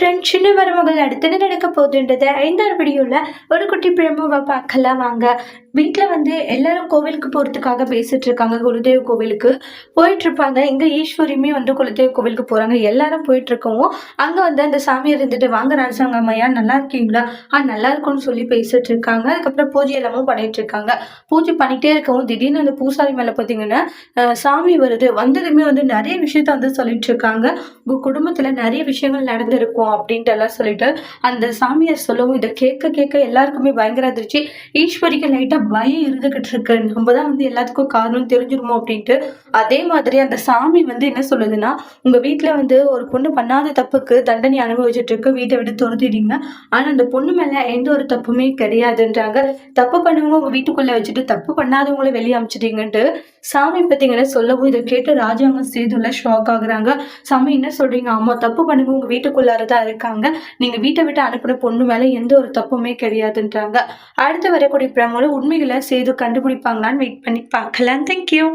Friend சின்ன மருமகள் அடுத்து என்ன நடக்க போகுதுன்றத 5வது வீடியோல ஒரு குட்டி பிரமோவ பார்க்கலாம் வாங்க. வீட்ல வந்து எல்லாரும் கோவிலுக்கு போறதுக்காக பேசிட்டு இருக்காங்க. குலதெய்வ கோவிலுக்கு போயிட்டு இருப்பாங்க. இங்க ஈஸ்வரியுமே வந்து குலதெய்வ கோவிலுக்கு போறாங்க. எல்லாரும் போயிட்டு இருக்கவும் அங்க வந்து அந்த சாமியார் இருந்துட்டு வாங்க ராஜாங்கம் ஐயா நல்லா இருக்கீங்களா? நல்லா இருக்கும்னு சொல்லி பேசிட்டு இருக்காங்க. அதுக்கப்புறம் பூஜை எல்லாமும் பண்ணிட்டு இருக்காங்க. பூஜை பண்ணிட்டே இருக்கவும் திடீர்னு அந்த பூசாரி மேல பார்த்தீங்கன்னா சாமி வருது. வந்ததுமே வந்து நிறைய விஷயத்த வந்து சொல்லிட்டு இருக்காங்க. உங்க குடும்பத்துல நிறைய விஷயங்கள் நடந்திருக்கும் அப்படின்ட்டு எல்லாம் சொல்லிட்டு அந்த சாமியார் சொல்லவும் இதை கேட்க கேட்க எல்லாருக்குமே பயங்கர அதிர்ச்சி. ஈஸ்வரிக்கு லைட்டா பயம் இருந்துகிட்டு இருக்கு. நம்ம தான் வந்து எல்லாத்துக்கும் காரணம் தெரிஞ்சிருமோ அப்படின்ட்டு. அதே மாதிரி அந்த சாமி வந்து என்ன சொல்லுதுன்னா, உங்க வீட்டுல வந்து ஒரு பொண்ணு பண்ணாத தப்புக்கு தண்டனை அனுபவிச்சுட்டு இருக்கு. வீட்டை விட்டு துரத்திட்டீங்க. ஆனா அந்த பொண்ணு மேல எந்த ஒரு தப்புமே கிடையாதுன்றாங்க. தப்பு பண்ணவங்க உங்க வீட்டுக்குள்ள வச்சுட்டு தப்பு பண்ணாதவங்கள வெளியே அமிச்சிட்டீங்கன்ட்டு சாமி பார்த்தீங்கன்னா சொல்லவும் இதை கேட்டு ராஜாங்க சேதுல ஷாக் ஆகுறாங்க. சாமி என்ன சொல்றீங்க? ஆமா தப்பு பண்ணவங்க உங்க வீட்டுக்குள்ளாரதான் இருக்காங்க. நீங்க வீட்டை விட்டு அனுப்புன பொண்ணு மேல எந்த ஒரு தப்புமே கிடையாதுன்றாங்க. அடுத்து வரக்கூடிய பிரமோல உண்மைகளை சேது கண்டுபிடிப்பாங்களான்னு வெயிட் பண்ணி பார்க்கலாம். தேங்க்யூ.